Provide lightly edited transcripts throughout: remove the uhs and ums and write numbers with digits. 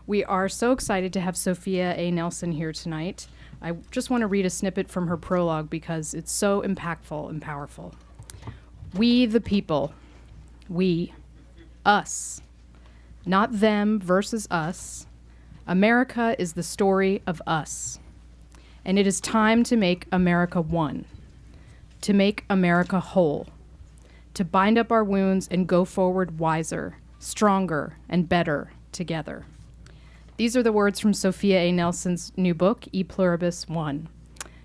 We are so excited to have Sophia A. Nelson here tonight. I just want to read a snippet from her prologue because it's so impactful and powerful. We the people. We. Us. Not them versus us. America is the story of us. And it is time to make America one. To make America whole. To bind up our wounds and go forward wiser, stronger, and better together. These are the words from Sophia A. Nelson's new book, Pluribus ONE.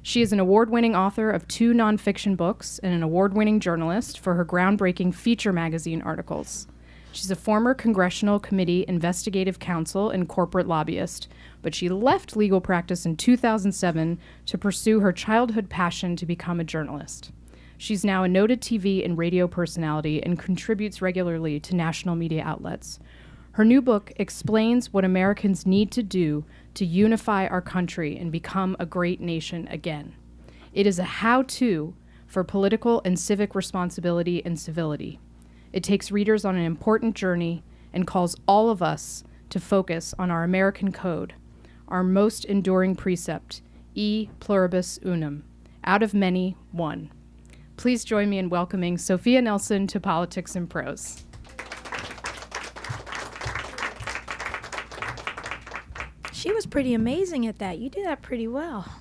She is an award-winning author of 2 nonfiction books and an award-winning journalist for her groundbreaking feature magazine articles. She's a former Congressional Committee investigative counsel and corporate lobbyist, but she left legal practice in 2007 to pursue her childhood passion to become a journalist. She's now a noted TV and radio personality and contributes regularly to national media outlets. Her new book explains what Americans need to do to unify our country and become a great nation again. It is a how-to for political and civic responsibility and civility. It takes readers on an important journey and calls all of us to focus on our American code, our most enduring precept, E pluribus unum, out of many, one. Please join me in welcoming Sophia Nelson to Politics in Prose. She was pretty amazing at that. You did that pretty well.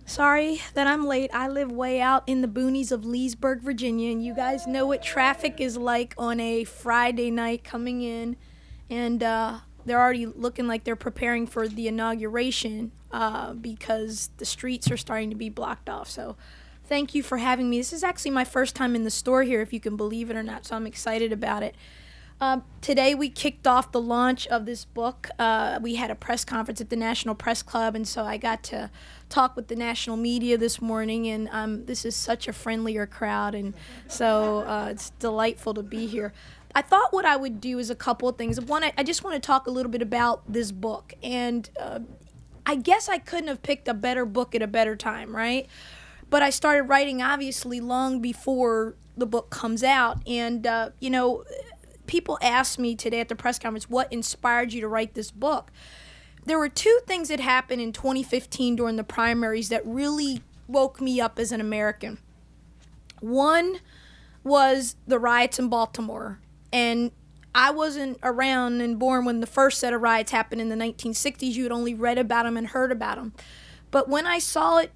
Sorry that I'm late. I live way out in the boonies of Leesburg, Virginia, and you guys know what traffic is like on a Friday night coming in. And they're already looking like they're preparing for the inauguration because the streets are starting to be blocked off. So thank you for having me. This is actually my first time in the store here, if you can believe it or not, so I'm excited about it. Today we kicked off the launch of this book. We had a press conference at the National Press Club, and so I got to talk with the national media this morning, and this is such a friendlier crowd, and so it's delightful to be here. I thought what I would do is a couple of things. One, I just want to talk a little bit about this book, and I guess I couldn't have picked a better book at a better time, right? But I started writing, obviously, long before the book comes out, and, people asked me today at the press conference, what inspired you to write this book? There were 2 things that happened in 2015 during the primaries that really woke me up as an American. One was the riots in Baltimore, and I wasn't around and born when the first set of riots happened in the 1960s. You had only read about them and heard about them. But when I saw it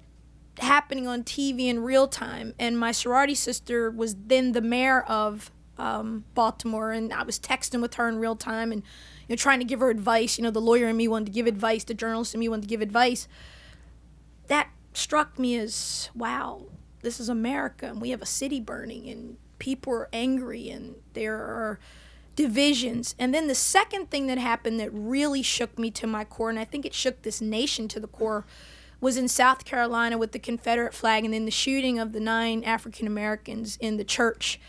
happening on TV in real time, and my sorority sister was then the mayor of Baltimore, and I was texting with her in real time and trying to give her advice. The lawyer in me wanted to give advice, the journalist in me wanted to give advice. That struck me as, wow, this is America, and we have a city burning, and people are angry, and there are divisions. And then the second thing that happened that really shook me to my core, and I think it shook this nation to the core, was in South Carolina with the Confederate flag, and then the shooting of the 9 African Americans in the church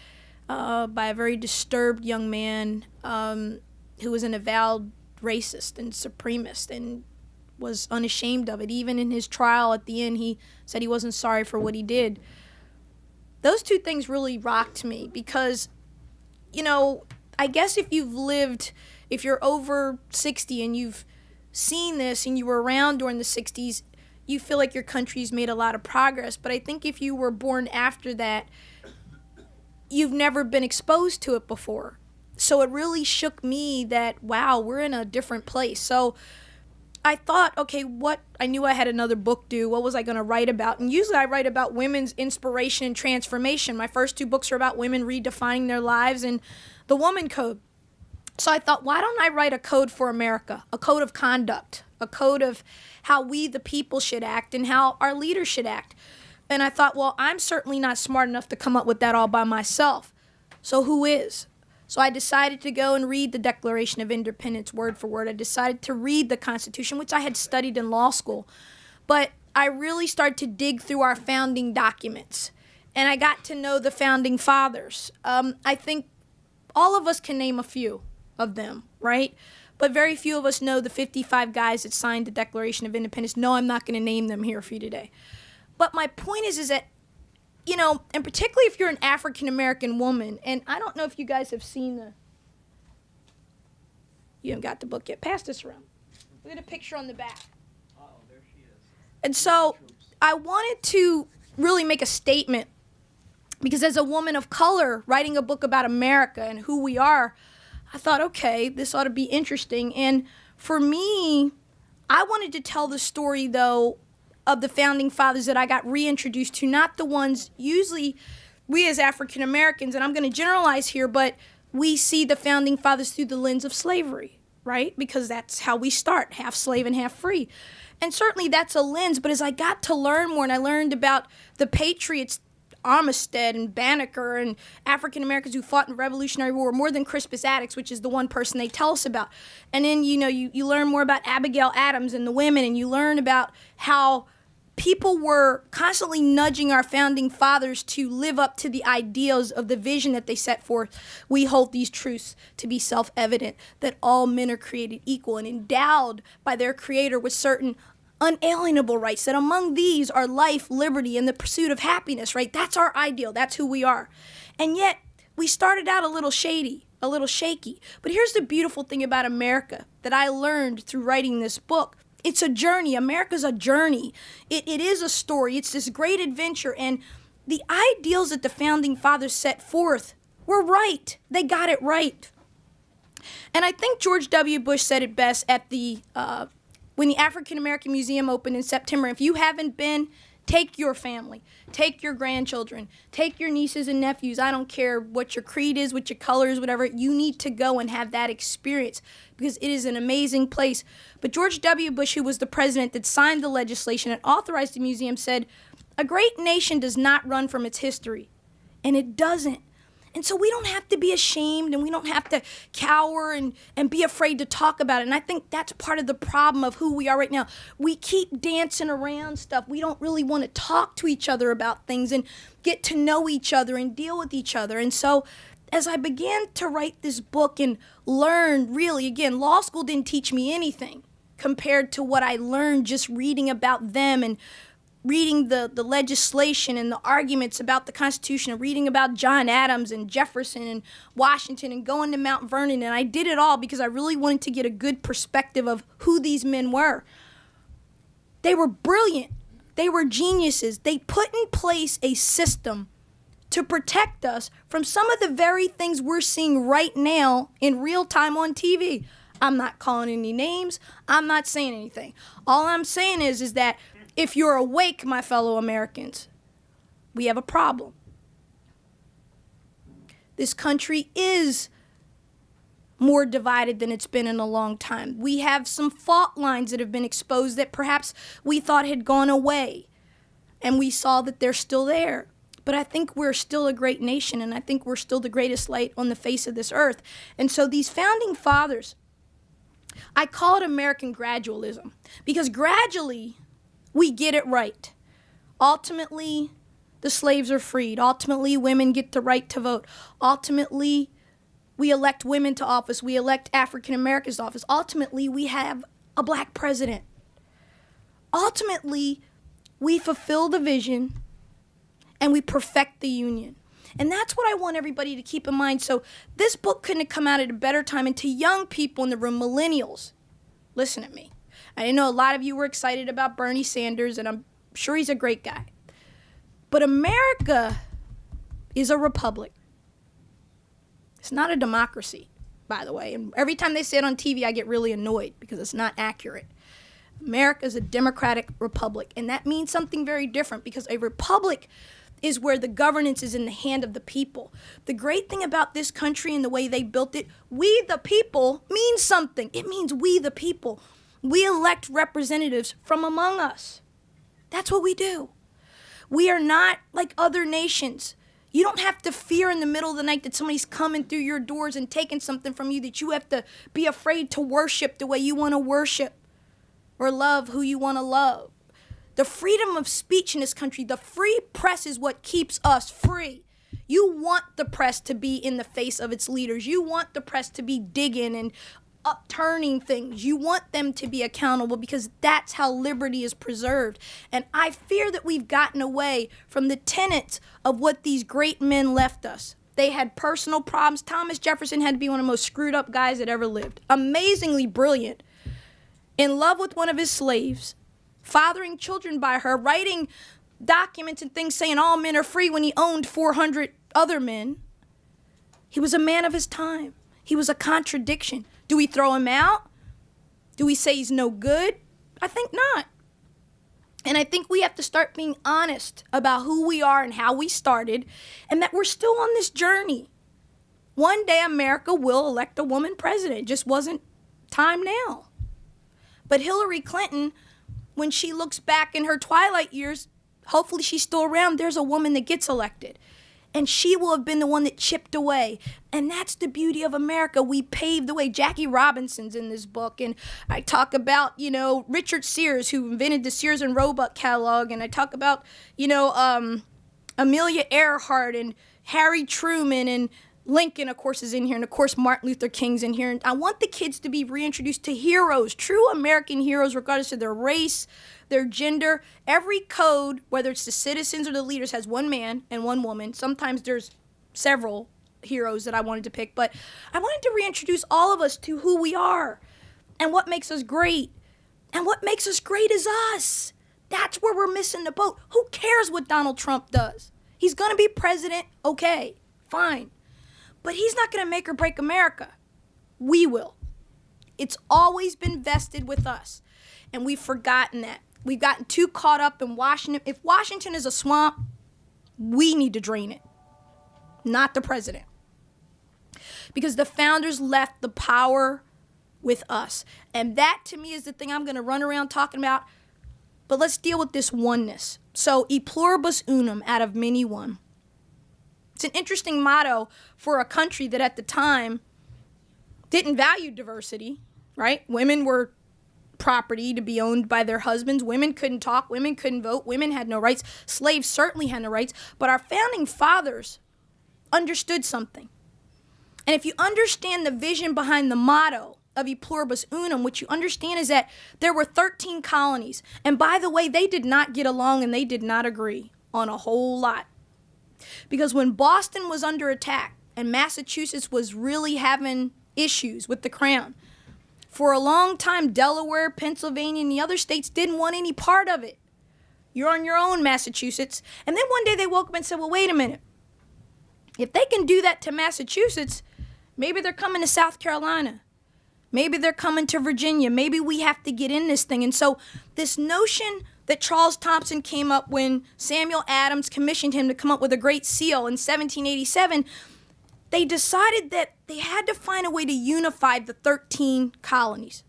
by a very disturbed young man who was an avowed racist and supremacist and was unashamed of it. Even in his trial at the end, he said he wasn't sorry for what he did. Those 2 things really rocked me because, I guess if you're over 60 and you've seen this and you were around during the 60s, you feel like your country's made a lot of progress. But I think if you were born after that, you've never been exposed to it before. So it really shook me that, wow, we're in a different place. So I thought, okay, I knew I had another book due. What was I going to write about? And usually I write about women's inspiration and transformation. My first 2 books are about women redefining their lives and the woman code. So I thought, why don't I write a code for America, a code of conduct, a code of how we the people should act and how our leaders should act. And I thought, well, I'm certainly not smart enough to come up with that all by myself. So who is? So I decided to go and read the Declaration of Independence word for word. I decided to read the Constitution, which I had studied in law school. But I really started to dig through our founding documents. And I got to know the founding fathers. I think all of us can name a few of them, right? But very few of us know the 55 guys that signed the Declaration of Independence. No, I'm not going to name them here for you today. But my point is that, and particularly if you're an African-American woman, and I don't know if you guys have seen You haven't got the book yet. Pass this around. Look at the picture on the back. There she is. And so I wanted to really make a statement because as a woman of color writing a book about America and who we are, I thought, okay, this ought to be interesting. And for me, I wanted to tell the story, though, of the founding fathers that I got reintroduced to, not the ones usually we as African Americans, and I'm going to generalize here, but we see the founding fathers through the lens of slavery, right? Because that's how we start, half slave and half free. And certainly that's a lens, but as I got to learn more and I learned about the patriots, Armistead and Banneker and African Americans who fought in the Revolutionary War more than Crispus Attucks, which is the one person they tell us about. And then, you learn more about Abigail Adams and the women, and you learn about how people were constantly nudging our founding fathers to live up to the ideals of the vision that they set forth. We hold these truths to be self-evident, that all men are created equal and endowed by their creator with certain unalienable rights, that among these are life, liberty, and the pursuit of happiness, right? That's our ideal. That's who we are. And yet, we started out a little shady, a little shaky. But here's the beautiful thing about America that I learned through writing this book. It's a journey. America's a journey. It is a story. It's this great adventure. And the ideals that the founding fathers set forth were right. They got it right. And I think George W. Bush said it best at when the African American Museum opened in September. If you haven't been, take your family, take your grandchildren, take your nieces and nephews. I don't care what your creed is, what your color is, whatever. You need to go and have that experience because it is an amazing place. But George W. Bush, who was the president that signed the legislation and authorized the museum, said, a great nation does not run from its history. And it doesn't. And so we don't have to be ashamed and we don't have to cower and be afraid to talk about it. And I think that's part of the problem of who we are right now. We keep dancing around stuff. We don't really want to talk to each other about things and get to know each other and deal with each other. And so as I began to write this book and learn, really, again, law school didn't teach me anything compared to what I learned just reading about them and reading the legislation and the arguments about the Constitution and reading about John Adams and Jefferson and Washington and going to Mount Vernon. And I did it all because I really wanted to get a good perspective of who these men were. They were brilliant. They were geniuses. They put in place a system to protect us from some of the very things we're seeing right now in real time on TV. I'm not calling any names. I'm not saying anything. All I'm saying is that if you're awake, my fellow Americans, we have a problem. This country is more divided than it's been in a long time. We have some fault lines that have been exposed that perhaps we thought had gone away, and we saw that they're still there. But I think we're still a great nation, and I think we're still the greatest light on the face of this earth. And so these founding fathers, I call it American gradualism, because gradually we get it right. Ultimately, the slaves are freed. Ultimately, women get the right to vote. Ultimately, we elect women to office. We elect African Americans to office. Ultimately, we have a black president. Ultimately, we fulfill the vision and we perfect the union. And that's what I want everybody to keep in mind. So this book couldn't have come out at a better time. And to young people in the room, millennials, listen to me. I know a lot of you were excited about Bernie Sanders, and I'm sure he's a great guy. But America is a republic. It's not a democracy, by the way. And every time they say it on TV, I get really annoyed because it's not accurate. America is a democratic republic, and that means something very different because a republic is where the governance is in the hand of the people. The great thing about this country and the way they built it, we the people means something. It means we the people. We elect representatives from among us. That's what we do. We are not like other nations. You don't have to fear in the middle of the night that somebody's coming through your doors and taking something from you, that you have to be afraid to worship the way you want to worship or love who you want to love. The freedom of speech in this country, the free press is what keeps us free. You want the press to be in the face of its leaders. You want the press to be digging and upturning things. You want them to be accountable because that's how liberty is preserved. And I fear that we've gotten away from the tenets of what these great men left us. They had personal problems. Thomas Jefferson had to be one of the most screwed up guys that ever lived. Amazingly brilliant. In love with one of his slaves. Fathering children by her. Writing documents and things saying all men are free when he owned 400 other men. He was a man of his time. He was a contradiction. Do we throw him out? Do we say he's no good? I think not. And I think we have to start being honest about who we are and how we started, and that we're still on this journey. One day America will elect a woman president. It just wasn't time now. But Hillary Clinton, when she looks back in her twilight years, hopefully she's still around, there's a woman that gets elected. And she will have been the one that chipped away. And that's the beauty of America. We paved the way. Jackie Robinson's in this book. And I talk about, Richard Sears, who invented the Sears and Roebuck catalog. And I talk about, Amelia Earhart and Harry Truman, and Lincoln, of course, is in here. And, of course, Martin Luther King's in here. And I want the kids to be reintroduced to heroes, true American heroes, regardless of their race, their gender. Every code, whether it's the citizens or the leaders, has one man and one woman. Sometimes there's several heroes that I wanted to pick. But I wanted to reintroduce all of us to who we are and what makes us great. And what makes us great is us. That's where we're missing the boat. Who cares what Donald Trump does? He's going to be president. Okay, fine. But he's not going to make or break America. We will. It's always been vested with us. And we've forgotten that. We've gotten too caught up in Washington. If Washington is a swamp, we need to drain it, not the president. Because the founders left the power with us. And that, to me, is the thing I'm going to run around talking about. But let's deal with this oneness. So, e pluribus unum, out of many one. It's an interesting motto for a country that at the time didn't value diversity, right? Women were property to be owned by their husbands. Women couldn't talk. Women couldn't vote. Women had no rights. Slaves certainly had no rights. But our founding fathers understood something. And if you understand the vision behind the motto of e pluribus unum, what you understand is that there were 13 colonies. And by the way, they did not get along and they did not agree on a whole lot. Because when Boston was under attack and Massachusetts was really having issues with the crown, for a long time, Delaware, Pennsylvania, and the other states didn't want any part of it. You're on your own, Massachusetts. And then one day they woke up and said, well, wait a minute. If they can do that to Massachusetts, maybe they're coming to South Carolina. Maybe they're coming to Virginia. Maybe we have to get in this thing. And so this notion that Charles Thompson came up when Samuel Adams commissioned him to come up with a great seal in 1787, they decided that they had to find a way to unify the 13 colonies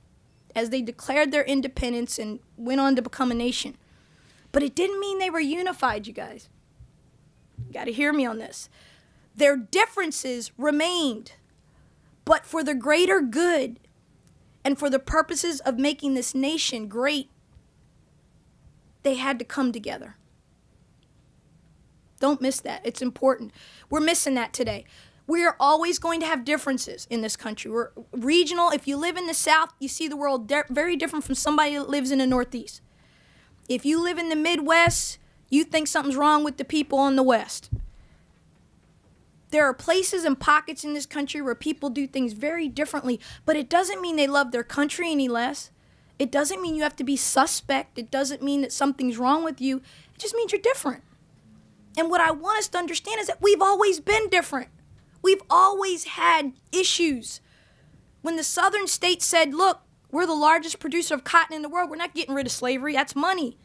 as they declared their independence and went on to become a nation. But it didn't mean they were unified, you guys. You got to hear me on this. Their differences remained, but for the greater good and for the purposes of making this nation great, they had to come together. Don't miss that. It's important. We're missing that today. We are always going to have differences in this country. We're regional. If you live in the South, you see the world very different from somebody that lives in the Northeast. If you live in the Midwest, you think something's wrong with the people in the West. There are places and pockets in this country where people do things very differently, but it doesn't mean they love their country any less. It doesn't mean you have to be suspect. It doesn't mean that something's wrong with you. It just means you're different. And what I want us to understand is that we've always been different. We've always had issues. When the southern states said, look, we're the largest producer of cotton in the world, we're not getting rid of slavery, that's money.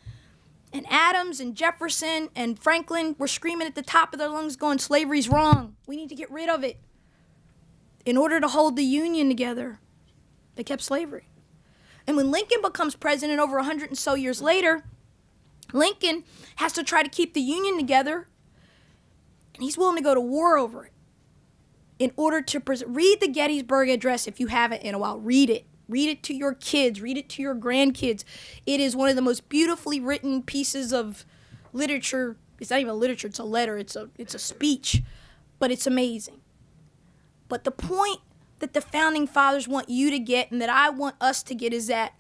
And Adams and Jefferson and Franklin were screaming at the top of their lungs going, slavery's wrong. We need to get rid of it. In order to hold the Union together, they kept slavery. And when Lincoln becomes president over 100 and so years later, Lincoln has to try to keep the Union together, and he's willing to go to war over it. In order to read the Gettysburg Address if you haven't in a while. Read it. Read it to your kids. Read it to your grandkids. It is one of the most beautifully written pieces of literature. It's not even literature. It's a letter. It's a speech. But it's amazing. But the point that the Founding Fathers want you to get and that I want us to get is that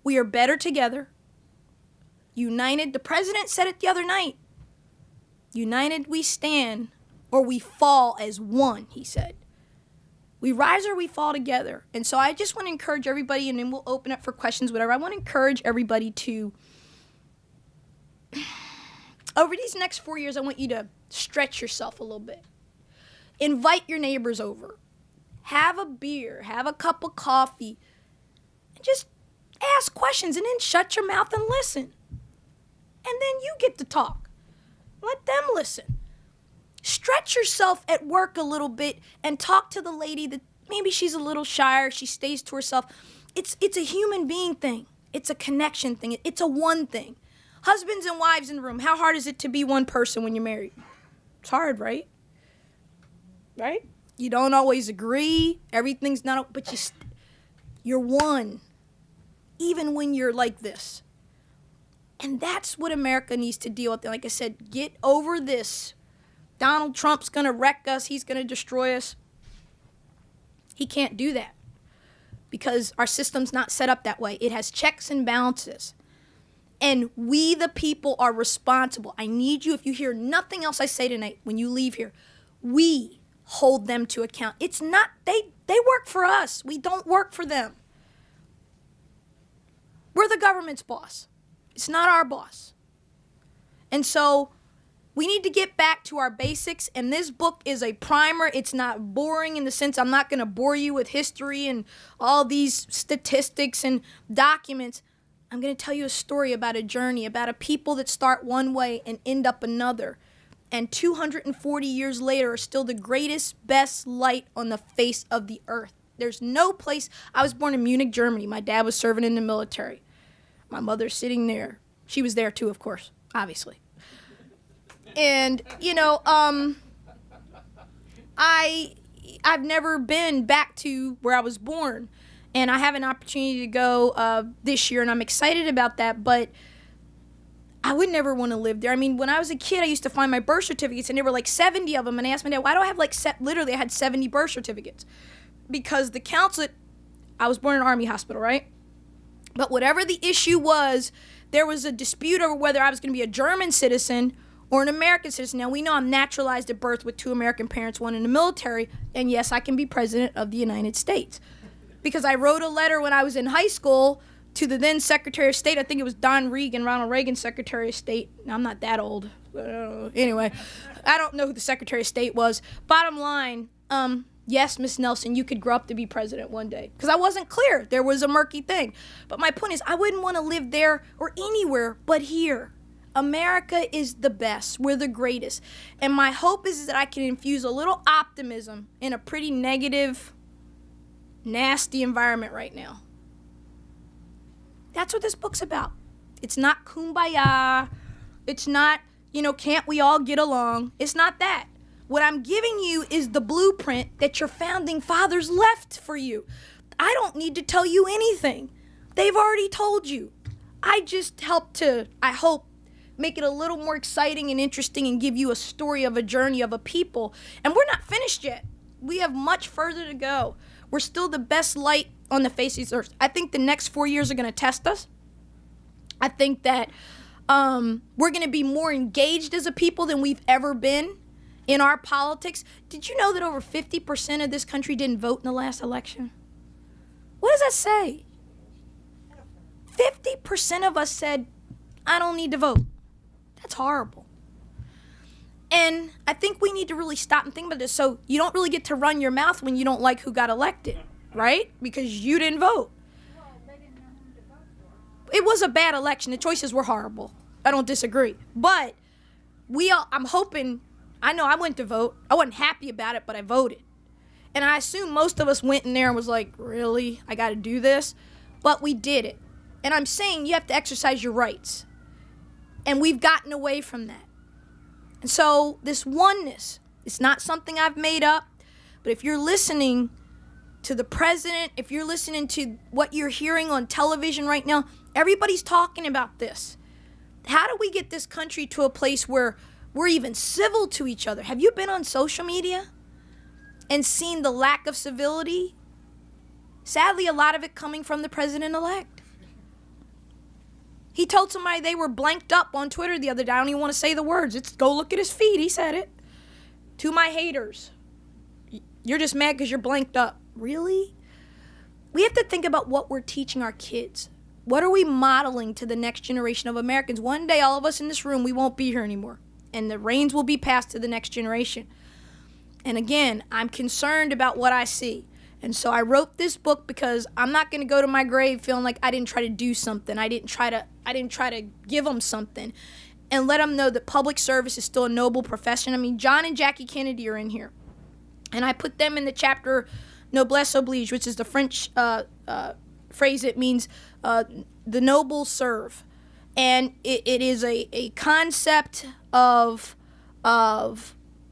we are better together. United. The president said it the other night. United we stand. or we fall as one, he said. We rise or we fall together. And so I just want to encourage everybody, and then we'll open up for questions, whatever. I want to encourage everybody to, over these next 4 years, I want you to stretch yourself a little bit. Invite your neighbors over. Have a beer, have a cup of coffee, and just ask questions, and then shut your mouth and listen. And then you get to talk. Let them listen. Stretch yourself at work a little bit and talk to the lady that maybe she's a little shy or she stays to herself. It's a human being thing. It's a connection thing. It's a one thing. Husbands and wives in the room, how hard is it to be one person when you're married? It's hard, right? Right? You don't always agree. Everything's not, but you're one, even when you're like this. And that's what America needs to deal with. Like I said, get over this. Donald Trump's going to wreck us. He's going to destroy us. He can't do that because our system's not set up that way. It has checks and balances. And we, the people, are responsible. I need you, if you hear nothing else I say tonight, when you leave here, we hold them to account. It's not, they work for us. We don't work for them. We're the government's boss. It's not our boss. And so we need to get back to our basics, and this book is a primer. It's not boring in the sense I'm not going to bore you with history and all these statistics and documents. I'm going to tell you a story about a journey, about a people that start one way and end up another. And 240 years later are still the greatest, best light on the face of the earth. There's no place. I was born in Munich, Germany. My dad was serving in the military. My mother's sitting there. She was there too, of course, obviously. And, you know, I've never been back to where I was born. And I have an opportunity to go this year, and I'm excited about that. But I would never want to live there. I mean, when I was a kid, I used to find my birth certificates, and there were like 70 of them. And I asked my dad, why do I have literally I had 70 birth certificates? Because the counsel, I was born in an Army hospital, right? But whatever the issue was, there was a dispute over whether I was going to be a German citizen or an American citizen. Now, we know I'm naturalized at birth with 2 American parents, 1 in the military. And yes, I can be president of the United States. Because I wrote a letter when I was in high school to the then Secretary of State. I think it was Ronald Reagan, Secretary of State. Now, I'm not that old. Anyway, I don't know who the Secretary of State was. Bottom line, yes, Miss Nelson, you could grow up to be president one day. Because I wasn't clear. There was a murky thing. But my point is, I wouldn't want to live there or anywhere but here. America is the best. We're the greatest. And my hope is that I can infuse a little optimism in a pretty negative, nasty environment right now. That's what this book's about. It's not kumbaya. It's not, can't we all get along? It's not that. What I'm giving you is the blueprint that your founding fathers left for you. I don't need to tell you anything. They've already told you. I just help to, I hope, make it a little more exciting and interesting and give you a story of a journey of a people. And we're not finished yet. We have much further to go. We're still the best light on the face of the earth. I think the next 4 years are going to test us. I think that we're going to be more engaged as a people than we've ever been in our politics. Did you know that over 50% of this country didn't vote in the last election? What does that say? 50% of us said, I don't need to vote. That's horrible. And I think we need to really stop and think about this. So you don't really get to run your mouth when you don't like who got elected, right? Because you didn't vote. Well, they didn't know who to vote for. It was a bad election. The choices were horrible. I don't disagree. But I'm hoping, I know I went to vote. I wasn't happy about it, but I voted. And I assume most of us went in there and was like, really? I got to do this? But we did it. And I'm saying you have to exercise your rights. And we've gotten away from that. And so this oneness, it's not something I've made up, but if you're listening to the president, if you're listening to what you're hearing on television right now, everybody's talking about this. How do we get this country to a place where we're even civil to each other? Have you been on social media and seen the lack of civility? Sadly, a lot of it coming from the president-elect. He told somebody they were blanked up on Twitter the other day. I don't even want to say the words. Go look at his feed. He said it. To my haters, you're just mad because you're blanked up. Really? We have to think about what we're teaching our kids. What are we modeling to the next generation of Americans? One day, all of us in this room, we won't be here anymore. And the reins will be passed to the next generation. And again, I'm concerned about what I see. And so I wrote this book because I'm not going to go to my grave feeling like I didn't try to do something. I didn't try to give them something and let them know that public service is still a noble profession. I mean, John and Jackie Kennedy are in here. And I put them in the chapter Noblesse Oblige, which is the French phrase. It means the noble serve. And it is a concept of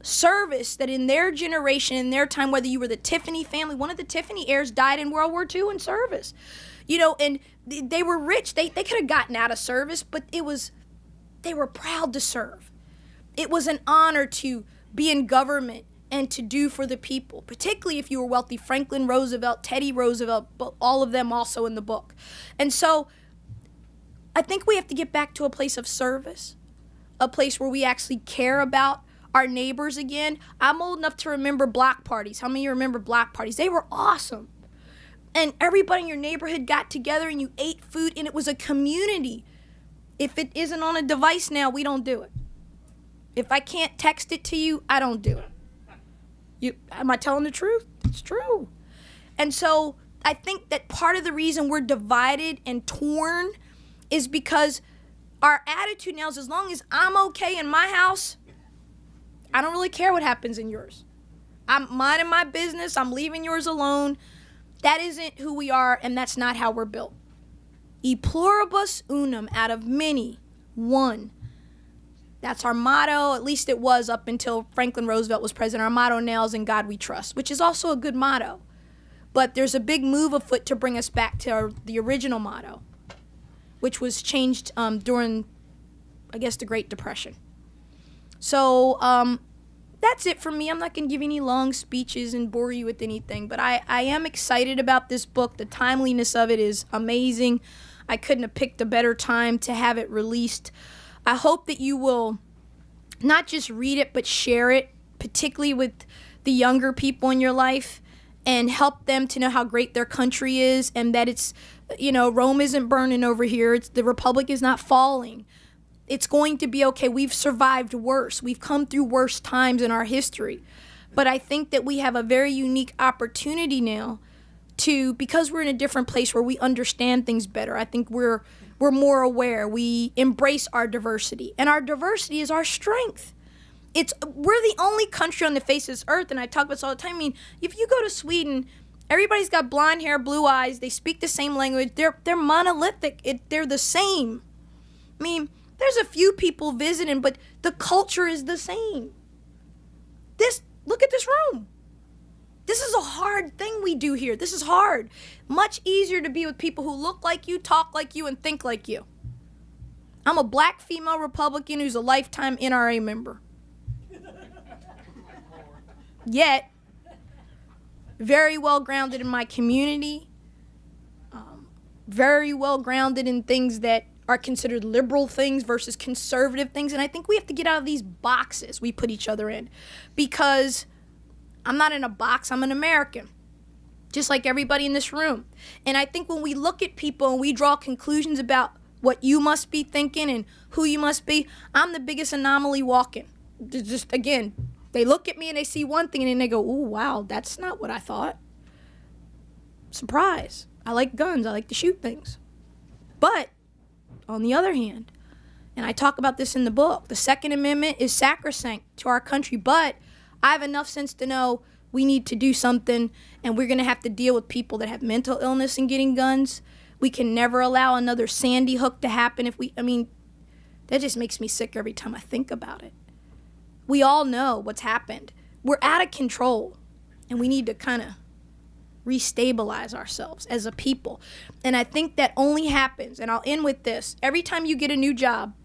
service that in their generation, in their time, whether you were the Tiffany family, one of the Tiffany heirs died in World War II in service. You know, and they were rich. They could have gotten out of service, but they were proud to serve. It was an honor to be in government and to do for the people, particularly if you were wealthy. Franklin Roosevelt, Teddy Roosevelt, all of them also in the book. And so I think we have to get back to a place of service, a place where we actually care about our neighbors again. I'm old enough to remember block parties. How many of you remember block parties? They were awesome. And everybody in your neighborhood got together and you ate food, and it was a community. If it isn't on a device now, we don't do it. If I can't text it to you, I don't do it. Am I telling the truth? It's true. And so I think that part of the reason we're divided and torn is because our attitude now is, as long as I'm okay in my house, I don't really care what happens in yours. I'm minding my business. I'm leaving yours alone. That isn't who we are, and that's not how we're built. E pluribus unum, out of many, one. That's our motto. At least it was up until Franklin Roosevelt was president. Our motto now is "In God We Trust," which is also a good motto. But there's a big move afoot to bring us back to the original motto, which was changed during, I guess, the Great Depression. So that's it for me. I'm not going to give any long speeches and bore you with anything, but I am excited about this book. The timeliness of it is amazing. I couldn't have picked a better time to have it released. I hope that you will not just read it, but share it, particularly with the younger people in your life, and help them to know how great their country is, and that it's, you know, Rome isn't burning over here. The Republic is not falling. It's going to be okay. We've survived worse. We've come through worse times in our history. But I think that we have a very unique opportunity now to, because we're in a different place where we understand things better. I think we're more aware. We embrace our diversity. And our diversity is our strength. We're the only country on the face of this earth, and I talk about this all the time. I mean, if you go to Sweden, everybody's got blonde hair, blue eyes. They speak the same language. They're monolithic. They're the same. I mean, there's a few people visiting, but the culture is the same. Look at this room. This is a hard thing we do here. This is hard. Much easier to be with people who look like you, talk like you, and think like you. I'm a black female Republican who's a lifetime NRA member. Yet, very well grounded in my community, very well grounded in things that are considered liberal things versus conservative things. And I think we have to get out of these boxes we put each other in, because I'm not in a box. I'm an American, just like everybody in this room. And I think when we look at people and we draw conclusions about what you must be thinking and who you must be, I'm the biggest anomaly walking. Just, again, they look at me and they see one thing and then they go, "Ooh, wow, that's not what I thought." Surprise. I like guns. I like to shoot things. But on the other hand, and I talk about this in the book, the Second Amendment is sacrosanct to our country, but I have enough sense to know we need to do something, and we're going to have to deal with people that have mental illness and getting guns. We can never allow another Sandy Hook to happen. That just makes me sick every time I think about it. We all know what's happened. We're out of control, and we need to kind of restabilize ourselves as a people. And I think that only happens, and I'll end with this, every time you get a new job,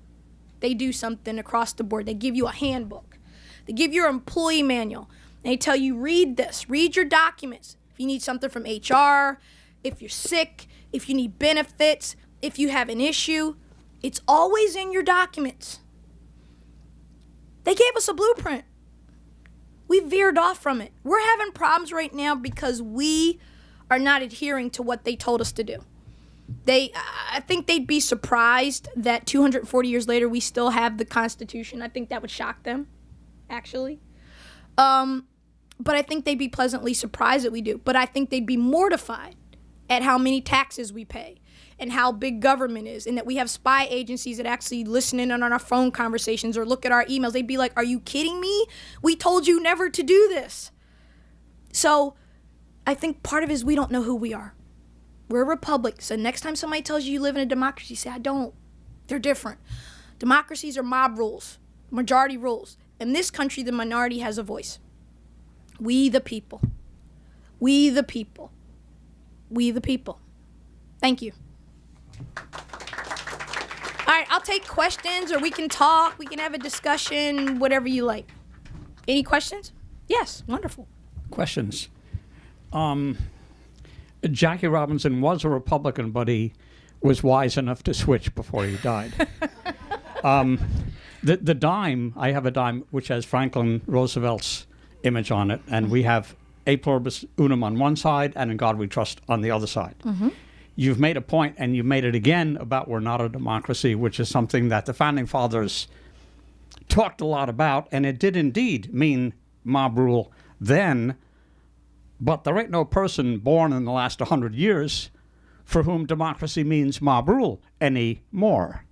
they do something across the board. They give you a handbook. They give you your employee manual. They tell you, read this, read your documents. If you need something from HR, if you're sick, if you need benefits, if you have an issue, it's always in your documents. They gave us a blueprint. We veered off from it. We're having problems right now because we are not adhering to what they told us to do. I think they'd be surprised that 240 years later we still have the Constitution. I think that would shock them, actually. But I think they'd be pleasantly surprised that we do. But I think they'd be mortified at how many taxes we pay and how big government is, and that we have spy agencies that actually listen in on our phone conversations or look at our emails. They'd be like, are you kidding me? We told you never to do this. So I think part of it is we don't know who we are. We're a republic. So next time somebody tells you live in a democracy, say, I don't. They're different. Democracies are mob rules, majority rules. In this country, the minority has a voice. We the people. We the people. We the people. Thank you. All right, I'll take questions, or we can talk. We can have a discussion, whatever you like. Any questions? Yes, wonderful. Questions. Jackie Robinson was a Republican, but he was wise enough to switch before he died. The dime, I have a dime which has Franklin Roosevelt's image on it, and we have a pluribus unum on one side and in God we trust on the other side. Mm-hmm. You've made a point, and you made it again, about we're not a democracy, which is something that the Founding Fathers talked a lot about, and it did indeed mean mob rule then, but there ain't no person born in the last 100 years for whom democracy means mob rule anymore.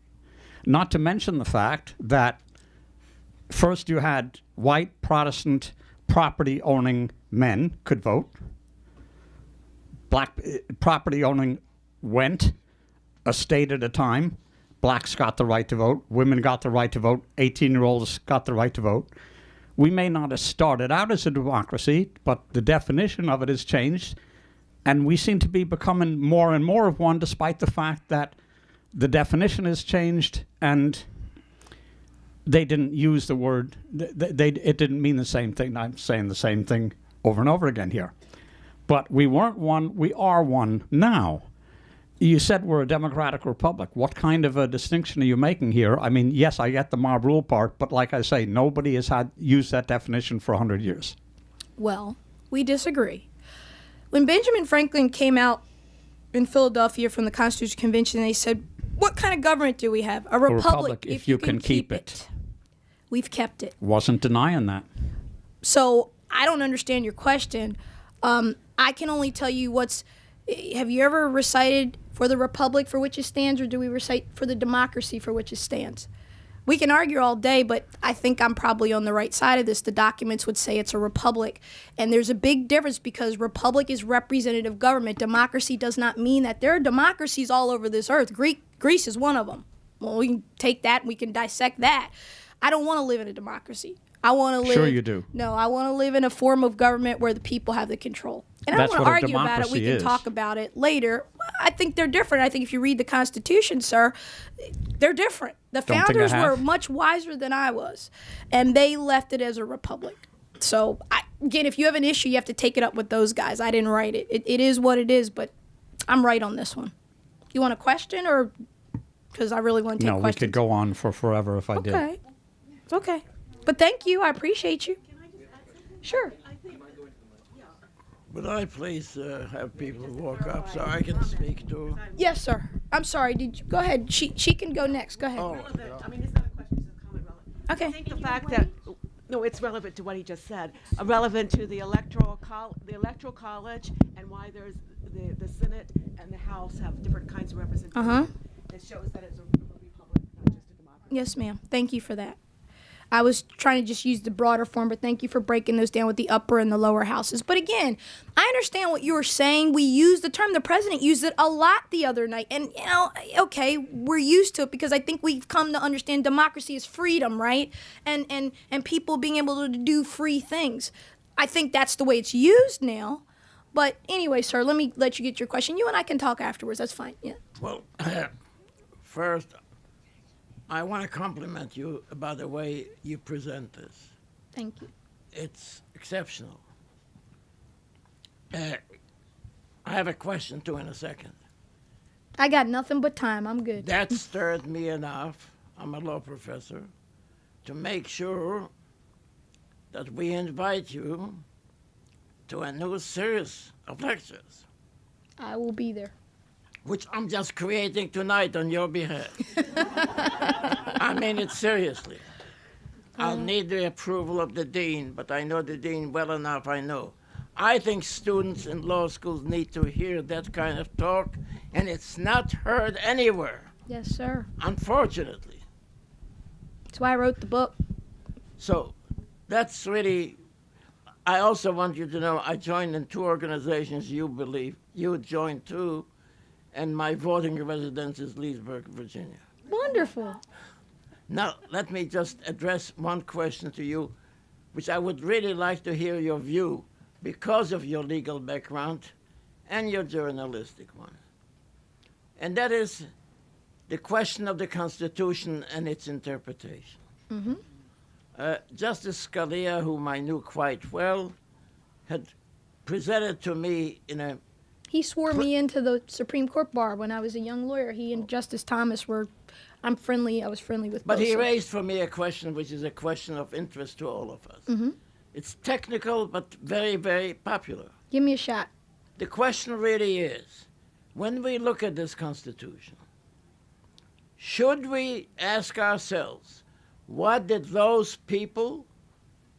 Not to mention the fact that first you had white Protestant property-owning men could vote. Black property-owning went a state at a time. Blacks got the right to vote. Women got the right to vote. 18-year-olds got the right to vote. We may not have started out as a democracy, but the definition of it has changed, and we seem to be becoming more and more of one, despite the fact that the definition has changed and they didn't use the word, it didn't mean the same thing. I'm saying the same thing over and over again here. But we weren't one, we are one now. You said we're a democratic republic. What kind of a distinction are you making here? I mean, yes, I get the mob rule part, but like I say, nobody has used that definition for 100 years. Well, we disagree. When Benjamin Franklin came out in Philadelphia from the Constitutional Convention, they said, what kind of government do we have? A republic, if you can keep it. We've kept it. Wasn't denying that. So I don't understand your question. I can only tell you have you ever recited for the republic for which it stands, or do we recite for the democracy for which it stands? We can argue all day, but I think I'm probably on the right side of this. The documents would say it's a republic. And there's a big difference, because republic is representative government. Democracy does not mean that. There are democracies all over this earth. Greece is one of them. Well, we can take that and we can dissect that. I don't want to live in a democracy. I want to live. Sure you do. No, I want to live in a form of government where the people have the control. And That's I don't want what to a argue about it. We democracy can talk about it later. I think they're different. I think if you read the Constitution, sir, they're different. The Don't think I founders were have. much wiser than I was, and they left it as a republic. So, again, if you have an issue, you have to take it up with those guys. I didn't write it. It is what it is, but I'm right on this one. You want a question, or because I really want to take No, questions? we could go on for forever if I did. Okay. Okay. But thank you. I appreciate you. Sure. Would I please have people walk up so I can speak to? Yes, sir. I'm sorry. Did you go ahead? She can go next. Go ahead. Oh, I mean, it's not a question, it's a comment relevant. Okay. I think the fact that, no, it's relevant to what he just said, relevant to the electoral college, and why there's the Senate and the House have different kinds of representation. Uh-huh. It shows that it's a republic, not just a democracy. Yes, ma'am. Thank you for that. I was trying to just use the broader form, but thank you for breaking those down with the upper and the lower houses. But again, I understand what you were saying. We use the term, the president used it a lot the other night. And, okay, we're used to it, because I think we've come to understand democracy is freedom, right? And people being able to do free things. I think that's the way it's used now. But anyway, sir, let me let you get your question. You and I can talk afterwards. That's fine. Yeah. well, first, I want to compliment you about the way you present this. Thank you. It's exceptional. I have a question too in a second. I got nothing but time. I'm good. That stirred me enough, I'm a law professor, to make sure that we invite you to a new series of lectures, I will be there. which I'm just creating tonight on your behalf. I mean it seriously. I'll need the approval of the dean, but I know the dean well enough, I know. I think students in law schools need to hear that kind of talk, and it's not heard anywhere, Yes, sir. unfortunately. That's why I wrote the book. So that's really, I also want you to know I joined in 2 organizations you believe, you joined too, and my voting residence is Leesburg, Virginia. Wonderful. Now, let me just address one question to you, which I would really like to hear your view because of your legal background and your journalistic one. And that is the question of the Constitution and its interpretation. Justice Scalia, whom I knew quite well, had presented to me in a He swore me into the Supreme Court bar when I was a young lawyer. He and Justice Thomas were, I was friendly with But both. he sides. raised for me a question which is a question of interest to all of us. It's technical but very, very popular. Give me a shot. The question really is, when we look at this Constitution, should we ask ourselves, what did those people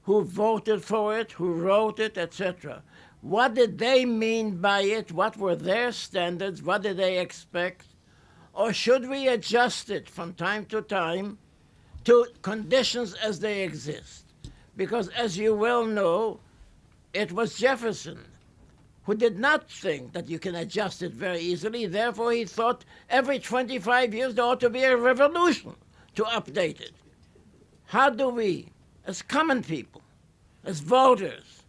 who voted for it, who wrote it, etc., what did they mean by it? What were their standards? What did they expect? Or should we adjust it from time to time to conditions as they exist? Because as you well know, it was Jefferson who did not think that you can adjust it very easily. Therefore, he thought every 25 years there ought to be a revolution to update it. How do we, as common people, as voters,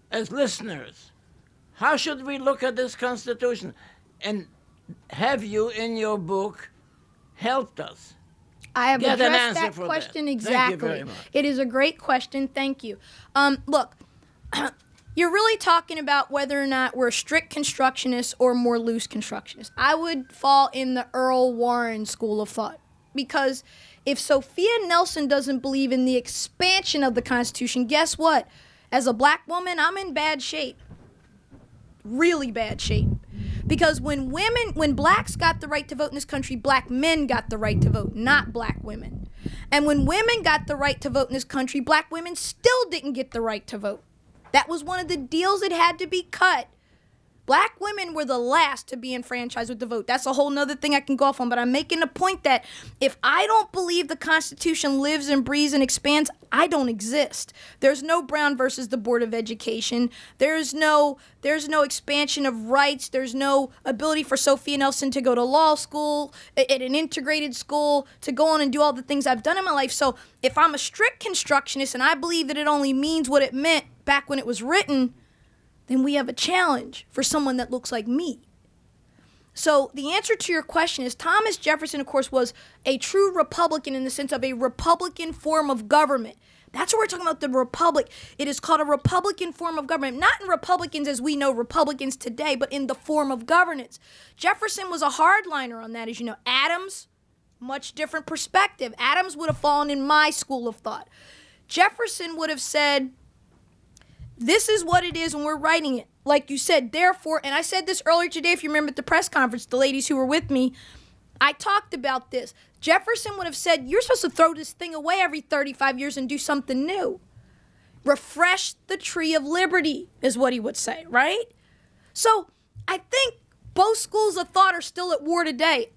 as listeners, how should we look at this Constitution? And have you, in your book, helped us? I have Get an addressed answer that for that. question Thank you exactly. very much. It is a great question. Thank you. Look, you're really talking about whether or not we're strict constructionists or more loose constructionists. I would fall in the Earl Warren school of thought, because if Sophia Nelson doesn't believe in the expansion of the Constitution, guess what? As a black woman, I'm in bad shape. Really bad shape. Because when blacks got the right to vote in this country, black men got the right to vote, not black women. And when women got the right to vote in this country, black women still didn't get the right to vote. That was one of the deals that had to be cut. Black women were the last to be enfranchised with the vote. That's a whole nother thing I can go off on, but I'm making a point that if I don't believe the Constitution lives and breathes and expands, I don't exist. There's no Brown versus the Board of Education. There's no expansion of rights. There's no ability for Sophia Nelson to go to law school, at an integrated school, to go on and do all the things I've done in my life. So if I'm a strict constructionist and I believe that it only means what it meant back when it was written, then we have a challenge for someone that looks like me. So the answer to your question is Thomas Jefferson, of course, was a true Republican in the sense of a Republican form of government. That's what we're talking about, the Republic. It is called a Republican form of government, not in Republicans as we know Republicans today, but in the form of governance. Jefferson was a hardliner on that, as you know. Adams, much different perspective. Adams would have fallen in my school of thought. Jefferson would have said, this is what it is when we're writing it. Like you said, therefore, and I said this earlier today, if you remember at the press conference, the ladies who were with me, I talked about this. Jefferson would have said, you're supposed to throw this thing away every 35 years and do something new. Refresh the tree of liberty is what he would say, right? So I think both schools of thought are still at war today.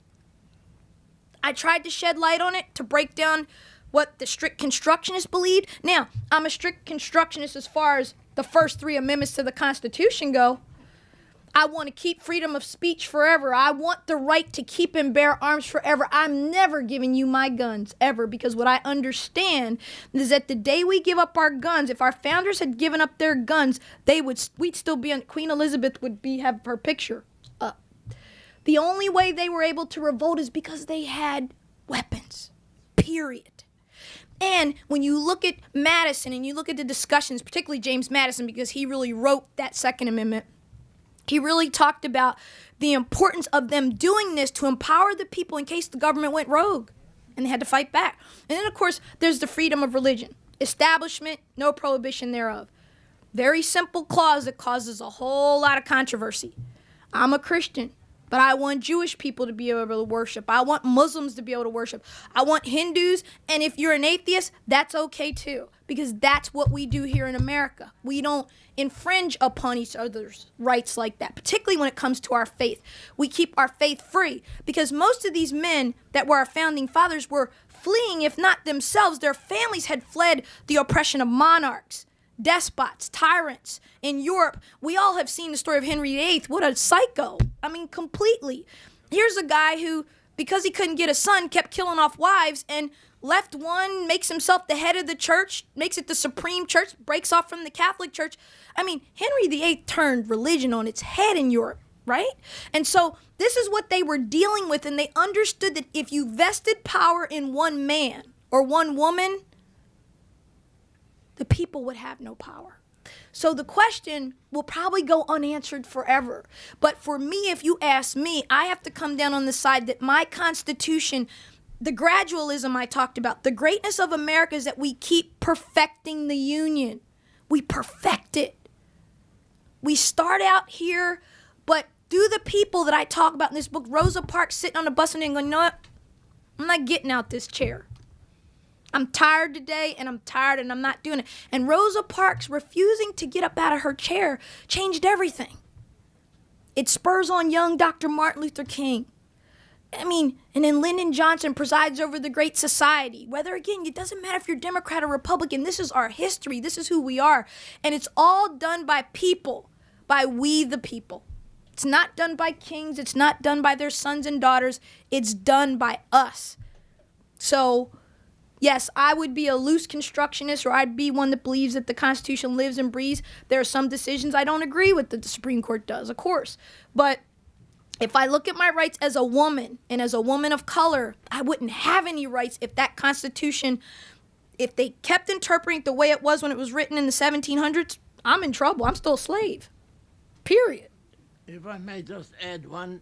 I tried to shed light on it to break down what the strict constructionists believed. Now, I'm a strict constructionist as far as the first 3 amendments to the Constitution go. I want to keep freedom of speech forever. I want the right to keep and bear arms forever. I'm never giving you my guns, ever, because what I understand is that the day we give up our guns, if our founders had given up their guns, we'd still be on, Queen Elizabeth would have her picture up. The only way they were able to revolt is because they had weapons, period. And when you look at Madison and you look at the discussions, particularly James Madison, because he really wrote that Second Amendment, he really talked about the importance of them doing this to empower the people in case the government went rogue and they had to fight back. And then, of course, there's the freedom of religion. Establishment, no prohibition thereof. Very simple clause that causes a whole lot of controversy. I'm a Christian, but I want Jewish people to be able to worship. I want Muslims to be able to worship. I want Hindus, and if you're an atheist, that's okay too, because that's what we do here in America. We don't infringe upon each other's rights like that, particularly when it comes to our faith. We keep our faith free, because most of these men that were our founding fathers were fleeing, if not themselves, their families had fled the oppression of monarchs, despots, tyrants. In Europe, we all have seen the story of Henry VIII. What a psycho. I mean, completely. Here's a guy who, because he couldn't get a son, kept killing off wives and left one, makes himself the head of the church, makes it the supreme church, breaks off from the Catholic Church. I mean, Henry VIII turned religion on its head in Europe, right? And so this is what they were dealing with, and they understood that if you vested power in one man or one woman, the people would have no power. So the question will probably go unanswered forever. But for me, if you ask me, I have to come down on the side that my Constitution, the gradualism I talked about, the greatness of America is that we keep perfecting the Union. We perfect it. We start out here, but do the people that I talk about in this book, Rosa Parks sitting on a bus and going, you know what? I'm not getting out this chair. I'm tired today, and I'm tired, and I'm not doing it. And Rosa Parks refusing to get up out of her chair changed everything. It spurs on young Dr. Martin Luther King. I mean, and then Lyndon Johnson presides over the Great Society. Whether, again, it doesn't matter if you're Democrat or Republican. This is our history. This is who we are. And it's all done by people, by we the people. It's not done by kings. It's not done by their sons and daughters. It's done by us. So, yes, I would be a loose constructionist, or I'd be one that believes that the Constitution lives and breathes. There are some decisions I don't agree with that the Supreme Court does, of course. But if I look at my rights as a woman and as a woman of color, I wouldn't have any rights if that Constitution, if they kept interpreting it the way it was when it was written in the 1700s, I'm in trouble. I'm still a slave. Period. If I may just add one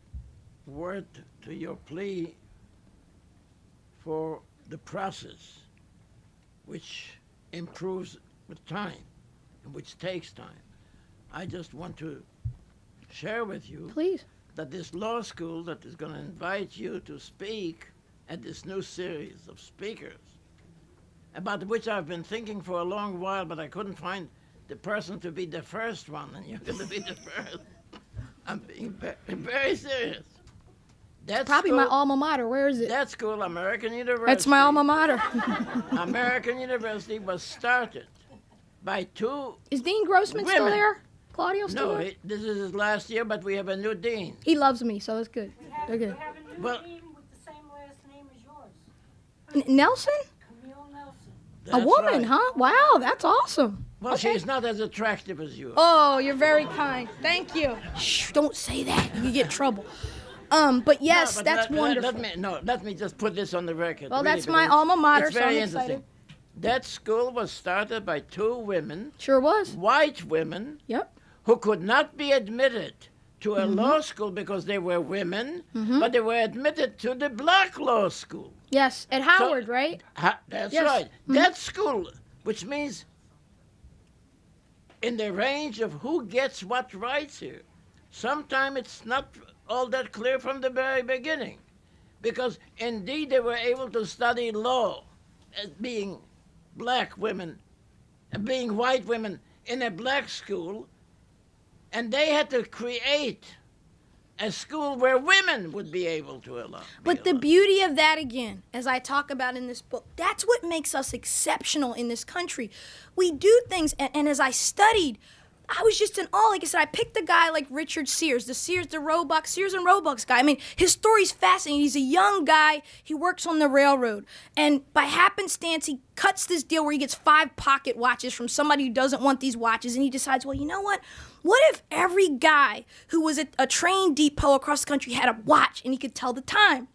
word to your plea for the process, which improves with time and which takes time. I just want to share with you Please. that this law school that is going to invite you to speak at this new series of speakers, about which I've been thinking for a long while, but I couldn't find the person to be the first one, and you're going to be the first. I'm being very serious. That's Probably my alma mater. Where is it? That school, American University. That's my alma mater. American University was started by two Is Dean Grossman still women. there? Claudio still No, there? this is his last year, but we have a new dean. He loves me, so it's good. They're good. We have a new Well- dean with the same last name as yours, Nelson? Camille Nelson. A That's woman, right. huh? Wow, that's awesome. Well, she's not as attractive as you. Oh, you're very kind. Thank you. Shh, don't say that. You get trouble. But yes, No, but that's wonderful. Let me just put this on the record. Well, really, that's my because alma mater, It's so very I'm interesting. excited. That school was started by two women, Sure was. white women, Yep. who could not be admitted to a Mm-hmm. law school because they were women, but they were admitted to the black law school. Yes, at Howard, right? That's Yes. right. That school, which means in the range of who gets what rights here. Sometimes it's not all that clear from the very beginning, because indeed they were able to study law as being black women, being white women in a black school, and they had to create a school where women would be able to allow. But the beauty of that, again, as I talk about in this book, that's what makes us exceptional in this country. We do things, and as I studied, I was just in awe. Like I said, I picked a guy like Richard Sears, the Sears and Roebuck guy. I mean, his story's fascinating. He's a young guy. He works on the railroad. And by happenstance, he cuts this deal where he gets 5 pocket watches from somebody who doesn't want these watches. And he decides, well, you know what? What if every guy who was at a train depot across the country had a watch and he could tell the time?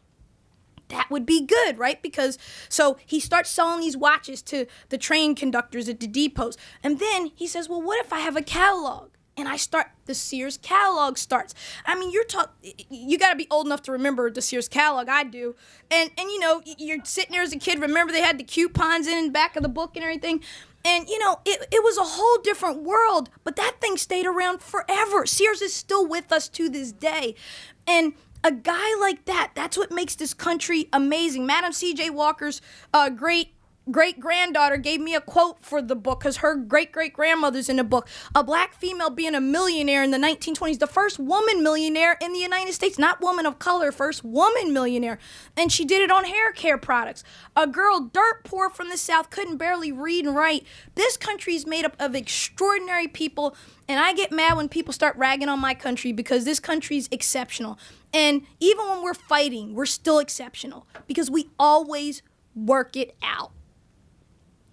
That would be good, right? Because so he starts selling these watches to the train conductors at the depots. And then he says, well, what if I have a catalog? And the Sears catalog starts. I mean, you got to be old enough to remember the Sears catalog. I do. And you know, you're sitting there as a kid. Remember they had the coupons in the back of the book and everything. And, you know, it was a whole different world. But that thing stayed around forever. Sears is still with us to this day. And a guy like that's what makes this country amazing. Madam C.J. Walker's great-granddaughter gave me a quote for the book because her great-great-grandmother's in the book. A black female being a millionaire in the 1920s, the first woman millionaire in the United States, not woman of color, first woman millionaire. And she did it on hair care products. A girl dirt poor from the South, couldn't barely read and write. This country is made up of extraordinary people, and I get mad when people start ragging on my country because this country is exceptional. And even when we're fighting, we're still exceptional because we always work it out.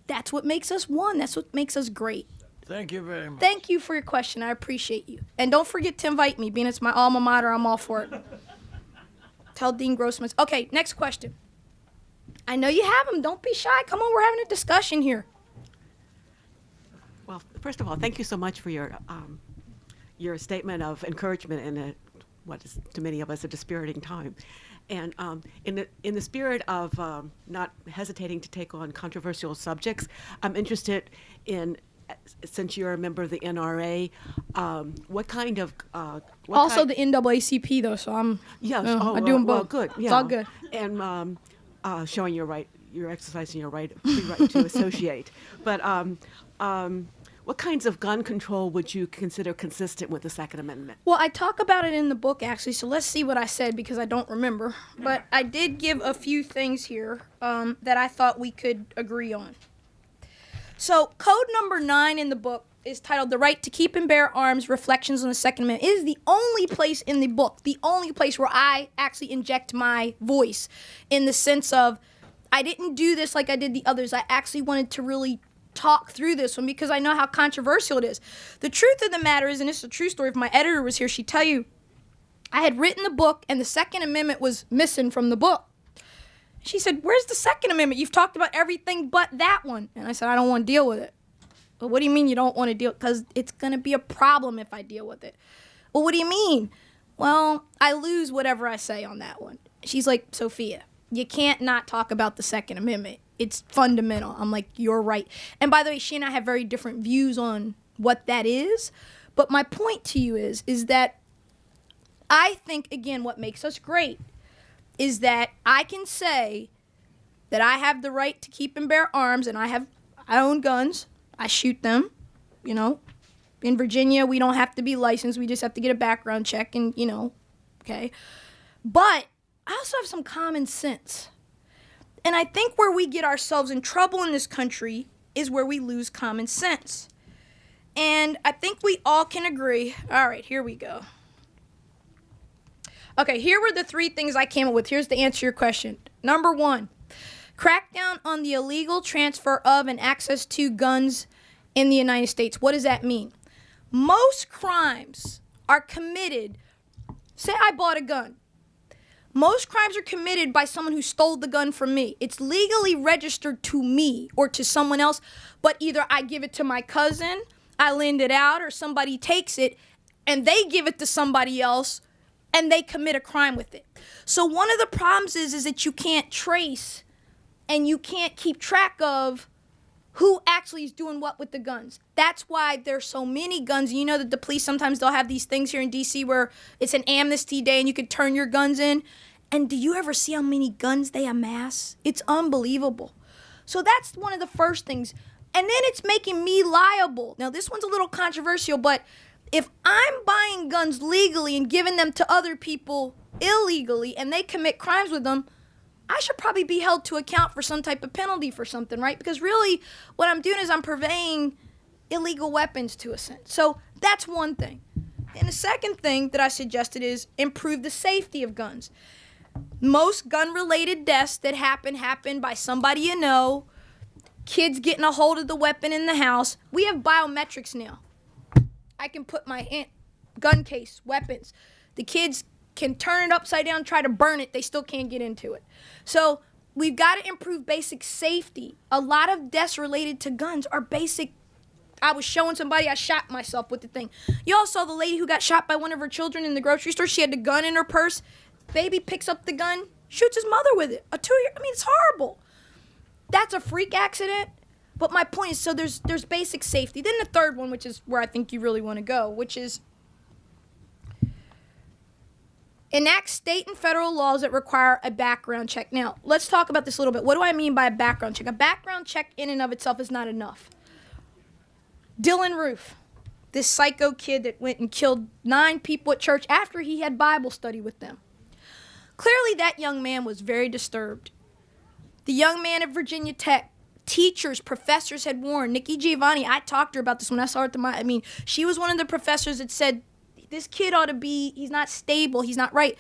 That's what makes us one. That's what makes us great. Thank you very much. Thank you for your question. I appreciate you. And don't forget to invite me. Being it's my alma mater, I'm all for it. Tell Dean Grossman. Okay, next question. I know you have them. Don't be shy. Come on, we're having a discussion here. Well, first of all, thank you so much for your statement of encouragement in what is to many of us a dispiriting time. And in the spirit of not hesitating to take on controversial subjects, I'm interested in, since you're a member of the NRA, what kind of the NAACP though, so I'm I do them both. Well, good. Yeah. It's all good. And showing you're exercising your free right to associate. But what kinds of gun control would you consider consistent with the Second Amendment? Well, I talk about it in the book, actually, so let's see what I said because I don't remember. But I did give a few things here that I thought we could agree on. So code number 9 in the book is titled The Right to Keep and Bear Arms, Reflections on the Second Amendment. It is the only place in the book, the only place where I actually inject my voice in the sense of I didn't do this like I did the others. I actually wanted to really talk through this one because I know how controversial it is. The truth of the matter is, and this is a true story, if my editor was here, she'd tell you, I had written the book and the Second Amendment was missing from the book. She said, where's the Second Amendment? You've talked about everything but that one. And I said, I don't want to deal with it. Well, what do you mean you don't want to deal? Because it's going to be a problem if I deal with it. Well, what do you mean? Well, I lose whatever I say on that one. She's like, Sophia, you can't not talk about the Second Amendment. It's fundamental. I'm like, you're right. And by the way, she and I have very different views on what that is. But my point to you is that I think, again, what makes us great is that I can say that I have the right to keep and bear arms, and I own guns. I shoot them, you know. In Virginia, we don't have to be licensed. We just have to get a background check and, you know, okay. But I also have some common sense. And I think where we get ourselves in trouble in this country is where we lose common sense. And I think we all can agree. All right, here we go. Okay, here were the 3 things I came up with. Here's the answer to your question. Number 1, crackdown on the illegal transfer of and access to guns in the United States. What does that mean? Most crimes are committed, say I bought a gun. Most crimes are committed by someone who stole the gun from me. It's legally registered to me or to someone else, but either I give it to my cousin, I lend it out, or somebody takes it and they give it to somebody else and they commit a crime with it. So one of the problems is that you can't trace and you can't keep track of who actually is doing what with the guns. That's why there's so many guns. You know that the police, sometimes they'll have these things here in D.C. where it's an amnesty day and you can turn your guns in. And do you ever see how many guns they amass? It's unbelievable. So that's one of the first things. And then it's making me liable. Now, this one's a little controversial, but if I'm buying guns legally and giving them to other people illegally and they commit crimes with them, I should probably be held to account for some type of penalty for something, right? Because really what I'm doing is I'm purveying illegal weapons to a sense. So that's one thing. And the second thing that I suggested is improve the safety of guns. Most gun-related deaths that happen by somebody you know, kids getting a hold of the weapon in the house. We have biometrics now. I can put my gun case, weapons. The kids can turn it upside down, try to burn it. They still can't get into it. So we've got to improve basic safety. A lot of deaths related to guns are basic I was showing somebody, I shot myself with the thing. You all saw the lady who got shot by one of her children in the grocery store. She had the gun in her purse. Baby picks up the gun, shoots his mother with it. I mean, it's horrible. That's a freak accident. But my point is, so there's basic safety. Then the third one, which is where I think you really want to go, which is enact state and federal laws that require a background check. Now, let's talk about this a little bit. What do I mean by a background check? A background check in and of itself is not enough. Dylan Roof, this psycho kid that went and killed 9 people at church after he had Bible study with them. Clearly, that young man was very disturbed. The young man at Virginia Tech, teachers, professors had warned. Nikki Giovanni, I talked to her about this when I saw her at I mean, she was one of the professors that said, this kid ought to be, he's not stable, he's not right.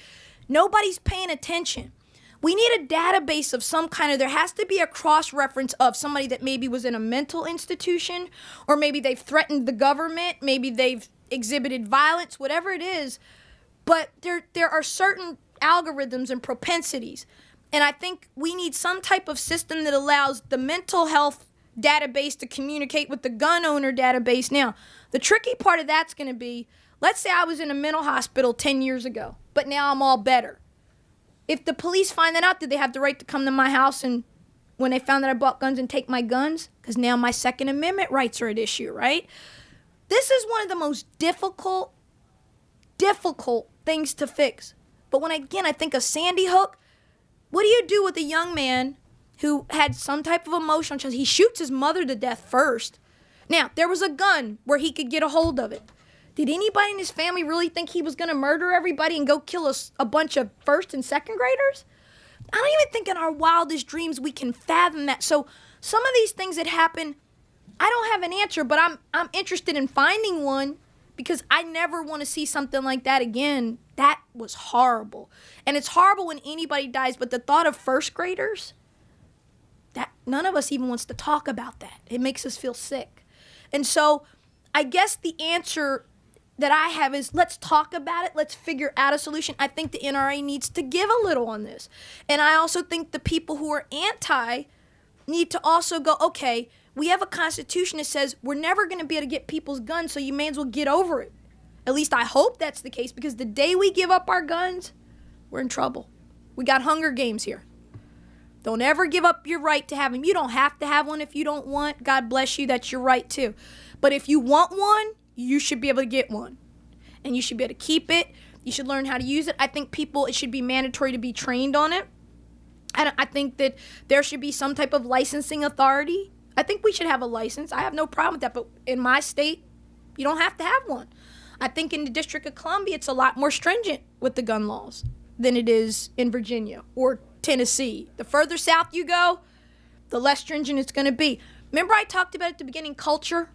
Nobody's paying attention. We need a database of some kind there has to be a cross-reference of somebody that maybe was in a mental institution, or maybe they've threatened the government, maybe they've exhibited violence, whatever it is. But there are certain algorithms and propensities. And I think we need some type of system that allows the mental health database to communicate with the gun owner database. Now, the tricky part of that's going to be, let's say I was in a mental hospital 10 years ago, but now I'm all better. If the police find that out, did they have the right to come to my house and when they found that I bought guns and take my guns? Because now my Second Amendment rights are at issue, right? This is one of the most difficult things to fix. But when, again, I think of Sandy Hook, what do you do with a young man who had some type of emotional challenge? He shoots his mother to death first. Now, there was a gun where he could get a hold of it. Did anybody in his family really think he was going to murder everybody and go kill a bunch of first and second graders? I don't even think in our wildest dreams we can fathom that. So some of these things that happen, I don't have an answer, but I'm interested in finding one because I never want to see something like that again. That was horrible. And it's horrible when anybody dies, but the thought of first graders, that none of us even wants to talk about that. It makes us feel sick. And so I guess the answer that I have is let's talk about it. Let's figure out a solution. I think the NRA needs to give a little on this. And I also think the people who are anti need to also go, okay, we have a constitution that says we're never going to be able to get people's guns, so you may as well get over it. At least I hope that's the case, because the day we give up our guns, we're in trouble. We got Hunger Games here. Don't ever give up your right to have them. You don't have to have one if you don't want. God bless you. That's your right too. But if you want one, you should be able to get one. And you should be able to keep it. You should learn how to use it. I think it should be mandatory to be trained on it. And I think that there should be some type of licensing authority. I think we should have a license. I have no problem with that. But in my state, you don't have to have one. I think in the District of Columbia, it's a lot more stringent with the gun laws than it is in Virginia or Tennessee. The further south you go, the less stringent it's going to be. Remember I talked about at the beginning culture?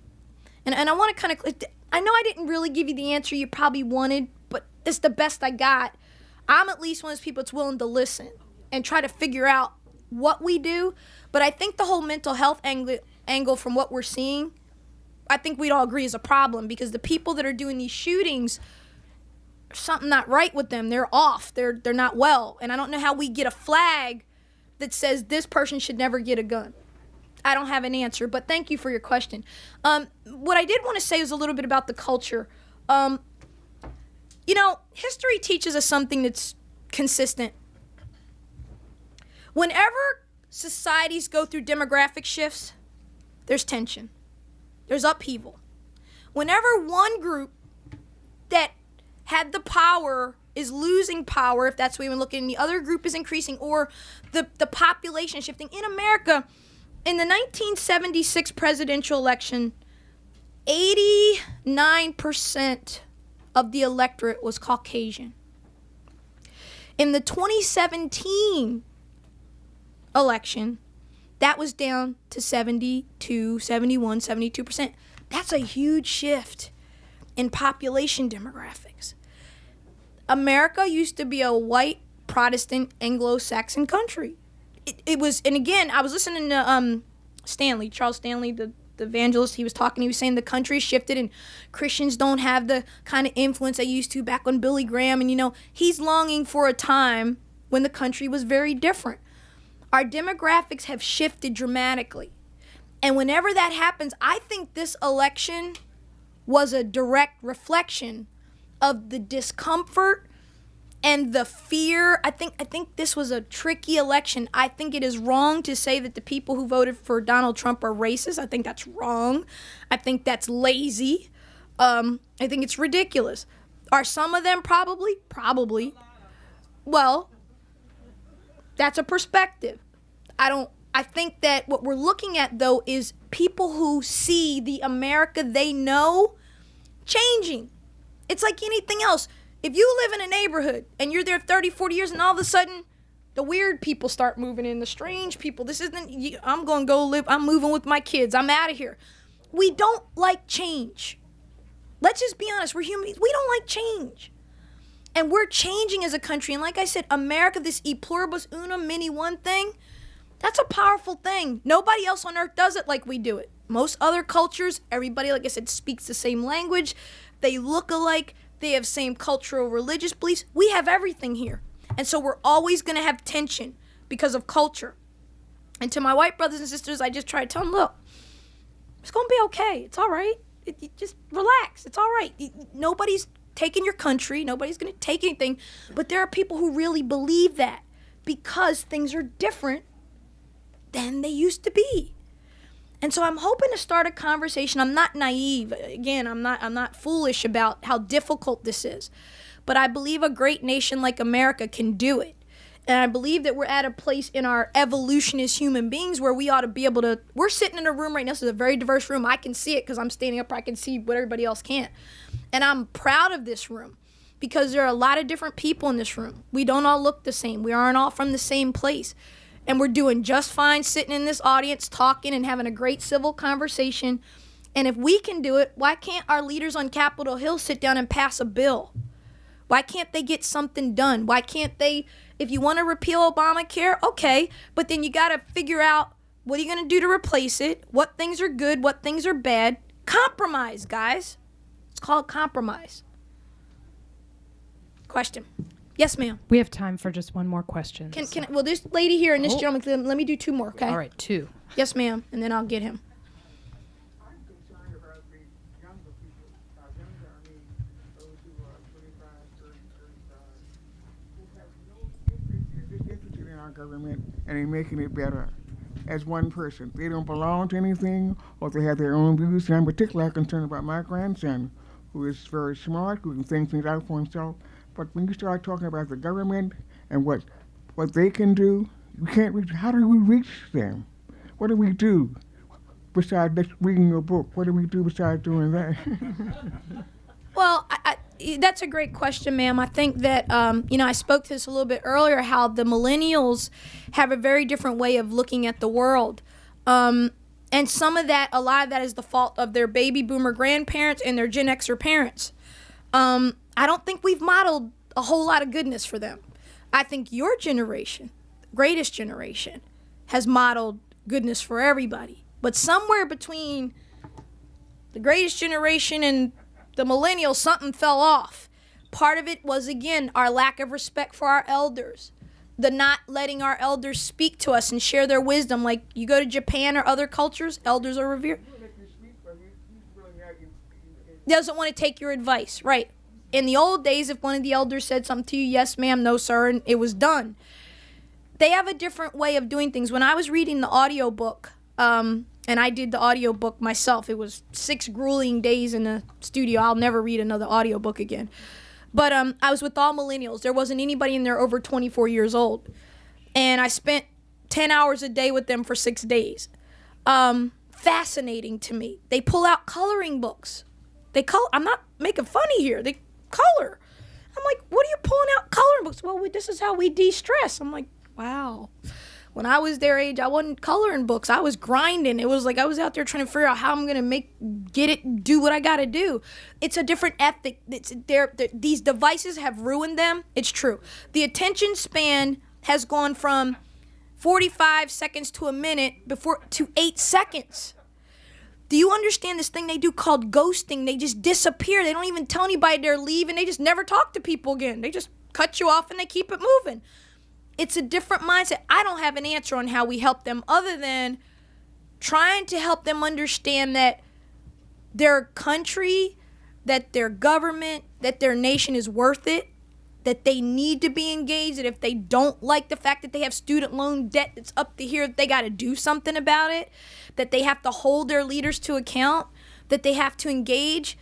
And I want to kind of, I know I didn't really give you the answer you probably wanted, but it's the best I got. I'm at least one of those people that's willing to listen and try to figure out what we do. But I think the whole mental health angle from what we're seeing, I think we'd all agree is a problem, because the people that are doing these shootings, there's something not right with them. They're off. They're not well. And I don't know how we get a flag that says this person should never get a gun. I don't have an answer, but thank you for your question. What I did want to say is a little bit about the culture. History teaches us something that's consistent. Whenever societies go through demographic shifts, there's tension. There's upheaval. Whenever one group that had the power is losing power, if that's the way we look at it, and the other group is increasing, or the population is shifting. In America, in the 1976 presidential election, 89% of the electorate was Caucasian. In the 2017 election, that was down to 72, 71, 72%. That's a huge shift in population demographics. America used to be a white, Protestant, Anglo-Saxon country. It was, and again, I was listening to Charles Stanley, the evangelist. He was saying the country shifted and Christians don't have the kind of influence they used to back on Billy Graham. And, he's longing for a time when the country was very different. Our demographics have shifted dramatically. And whenever that happens, I think this election was a direct reflection of the discomfort and the fear. I think this was a tricky election. I think it is wrong to say that the people who voted for Donald Trump are racist. I think that's wrong. I think that's lazy. I think it's ridiculous. Are some of them probably? Probably. Well, that's a perspective. I think that what we're looking at, though, is people who see the America they know changing. It's like anything else. If you live in a neighborhood and you're there 30, 40 years and all of a sudden the weird people start moving in, the strange people, I'm going to go live, I'm moving with my kids, I'm out of here. We don't like change. Let's just be honest, we're human beings. We don't like change. And we're changing as a country. And like I said, America, this e pluribus unum mini one thing, that's a powerful thing. Nobody else on earth does it like we do it. Most other cultures, everybody, like I said, speaks the same language. They look alike. They have same cultural, religious beliefs. We have everything here. And so we're always going to have tension because of culture. And to my white brothers and sisters, I just try to tell them, look, it's going to be okay. It's all right. You just relax. It's all right. Nobody's taking your country. Nobody's going to take anything. But there are people who really believe that because things are different than they used to be. And so I'm hoping to start a conversation. I'm not naive. Again, I'm not foolish about how difficult this is. But I believe a great nation like America can do it. And I believe that we're at a place in our evolution as human beings where we ought to be able to, we're sitting in a room right now. This is a very diverse room. I can see it because I'm standing up. I can see what everybody else can't. And I'm proud of this room because there are a lot of different people in this room. We don't all look the same. We aren't all from the same place. And we're doing just fine sitting in this audience talking and having a great civil conversation. And if we can do it, why can't our leaders on Capitol Hill sit down and pass a bill? Why can't they get something done? Why can't they, if you want to repeal Obamacare, okay, but then you got to figure out what are you going to do to replace it, what things are good, what things are bad. Compromise, guys. It's called compromise. Question. Yes, ma'am. We have time for just one more question. Well, this lady here and this gentleman, let me do two more, okay? All right, 2. Yes, ma'am, and then I'll get him. I'm concerned about the younger people, younger, I mean, those who are 25, 30, 35, who have no interest in our government and in making it better as one person. They don't belong to anything or they have their own views. And I'm particularly concerned about my grandson, who is very smart, who can think things out for himself. But when you start talking about the government and what they can do, you can't reach. How do we reach them? What do we do besides just reading your book? What do we do besides doing that? Well, that's a great question, ma'am. I think that, I spoke to this a little bit earlier, how the millennials have a very different way of looking at the world. And a lot of that is the fault of their baby boomer grandparents and their Gen Xer parents. I don't think we've modeled a whole lot of goodness for them. I think your generation, greatest generation, has modeled goodness for everybody. But somewhere between the greatest generation and the millennials, something fell off. Part of it was, again, our lack of respect for our elders. The not letting our elders speak to us and share their wisdom. Like you go to Japan or other cultures, elders are revered. Doesn't want to take your advice, right? In the old days, if one of the elders said something to you, yes, ma'am, no, sir, and it was done. They have a different way of doing things. When I was reading the audiobook, and I did the audiobook myself, it was 6 grueling days in the studio. I'll never read another audiobook again. But I was with all millennials. There wasn't anybody in there over 24 years old. And I spent 10 hours a day with them for 6 days. Fascinating to me. They pull out coloring books. I'm not making funny here. They color. I'm like, what are you pulling out coloring books? Well, this is how we de-stress. I'm like, wow. When I was their age, I wasn't coloring books. I was grinding. It was like I was out there trying to figure out how I'm going to do what I got to do. It's a different ethic. These devices have ruined them. It's true. The attention span has gone from 45 seconds to a minute to 8 seconds. Do you understand this thing they do called ghosting? They just disappear. They don't even tell anybody they're leaving. They just never talk to people again. They just cut you off and they keep it moving. It's a different mindset. I don't have an answer on how we help them other than trying to help them understand that their country, that their government, that their nation is worth it, that they need to be engaged, that if they don't like the fact that they have student loan debt that's up to here, they got to do something about it, that they have to hold their leaders to account, that they have to engage.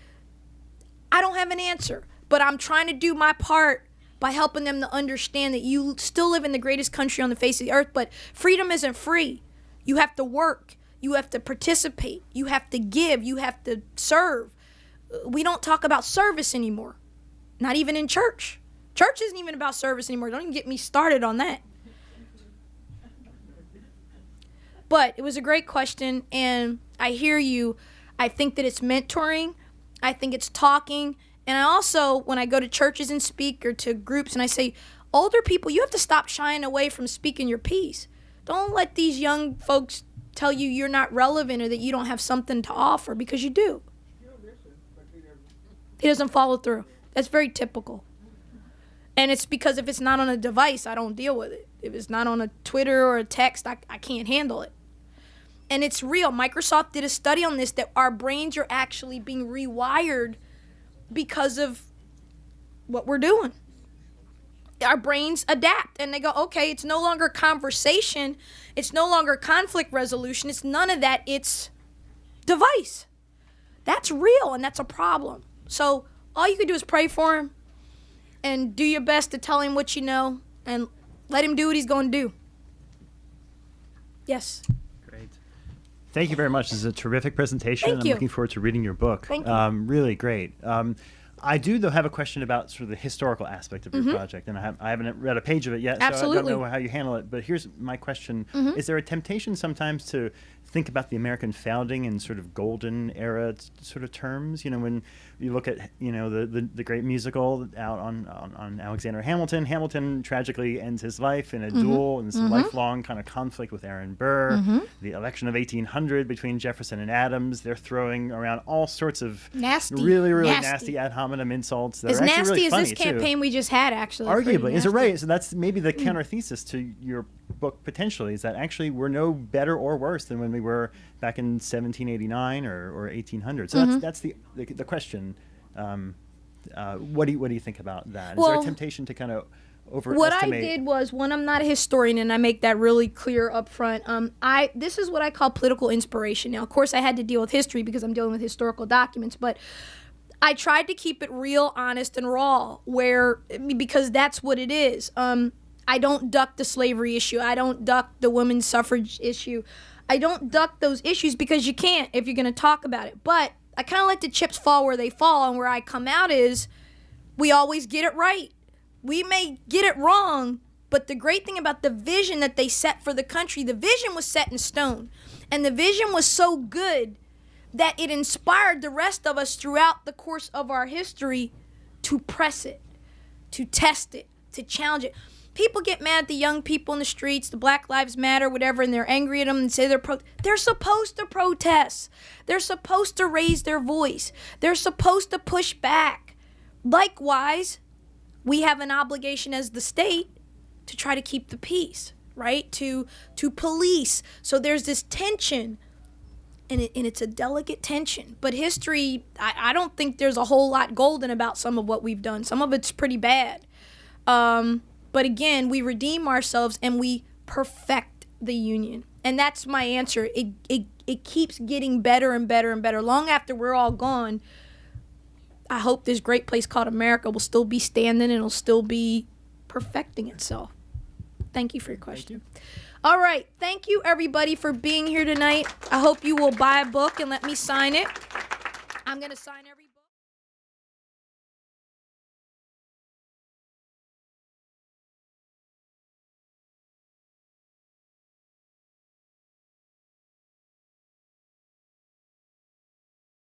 I don't have an answer, but I'm trying to do my part by helping them to understand that you still live in the greatest country on the face of the earth, but freedom isn't free. You have to work. You have to participate. You have to give. You have to serve. We don't talk about service anymore, not even in church. Church isn't even about service anymore. Don't even get me started on that. But it was a great question, and I hear you. I think that it's mentoring. I think it's talking. And I also, when I go to churches and speak or to groups, and I say, older people, you have to stop shying away from speaking your piece. Don't let these young folks tell you you're not relevant or that you don't have something to offer, because you do. He doesn't follow through. That's very typical. And it's because if it's not on a device, I don't deal with it. If it's not on a Twitter or a text, I can't handle it. And it's real. Microsoft did a study on this, that our brains are actually being rewired because of what we're doing. Our brains adapt and they go, okay, it's no longer conversation. It's no longer conflict resolution. It's none of that. It's device. That's real, and that's a problem. So all you can do is pray for him and do your best to tell him what you know and let him do what he's going to do. Yes. Great. Thank you very much. This is a terrific presentation. Thank you. I'm looking forward to reading your book. Thank you. Really great. I do, though, have a question about sort of the historical aspect of your project, and I haven't read a page of it yet, Absolutely. so I don't know how you handle it. But here's my question. Is there a temptation sometimes to think about the American founding in sort of golden era sort of terms? You know, when you look at, you know, the great musical out on Alexander Hamilton. Hamilton tragically ends his life in a duel and this lifelong kind of conflict with Aaron Burr. The election of 1800 between Jefferson and Adams. They're throwing around all sorts of really nasty ad hominem insults that as are actually nasty really as funny this campaign we just had, actually. Arguably, is it right? So that's maybe the counter thesis to your book potentially, is that actually we're no better or worse than when we were back in 1789 or 1800. So that's the question. What do you think about that? Is there a temptation to kind of overestimate? What I did was, one, I'm not a historian, and I make that really clear up front. This is what I call political inspiration. Now, of course, I had to deal with history because I'm dealing with historical documents, but I tried to keep it real, honest, and raw, because that's what it is. I don't duck the slavery issue. I don't duck the women's suffrage issue. I don't duck those issues because you can't if you're going to talk about it. But I kind of let the chips fall where they fall, and where I come out is we always get it right. We may get it wrong, but the great thing about the vision that they set for the country, the vision was set in stone. And the vision was so good that it inspired the rest of us throughout the course of our history to press it, to test it, to challenge it. People get mad at the young people in the streets, the Black Lives Matter, whatever, and they're angry at them and say they're supposed to protest. They're supposed to raise their voice. They're supposed to push back. Likewise, we have an obligation as the state to try to keep the peace, right? To police. So there's this tension, and it's a delicate tension. But history, I don't think there's a whole lot golden about some of what we've done. Some of it's pretty bad. But again, we redeem ourselves and we perfect the union. And that's my answer. It keeps getting better and better and better. Long after we're all gone, I hope this great place called America will still be standing and it'll still be perfecting itself. Thank you for your question. All right. Thank you, everybody, for being here tonight. I hope you will buy a book and let me sign it. I'm going to sign every